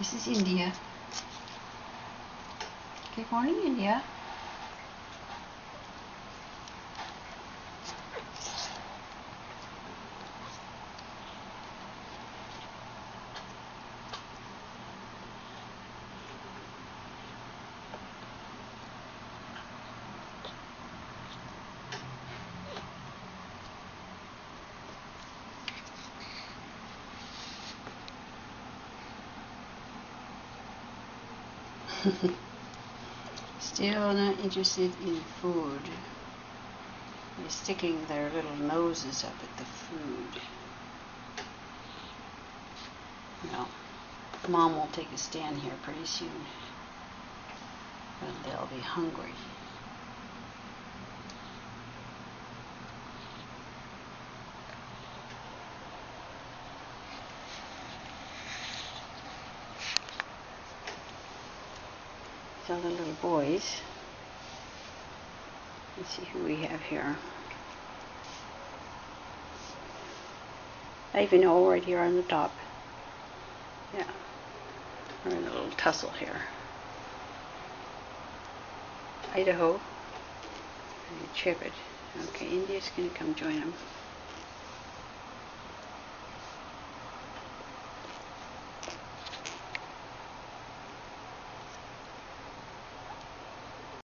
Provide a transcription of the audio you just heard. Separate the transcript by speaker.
Speaker 1: This is India. Good morning, India. Still not interested in food. They're sticking their little noses up at the food. No. Mom will take a stand here pretty soon. But they'll be hungry. All the little boys. Let's see who we have here. I even know right here on the top. Yeah. We're in a little tussle here. Idaho. And Chip it. Okay, India's gonna come join them.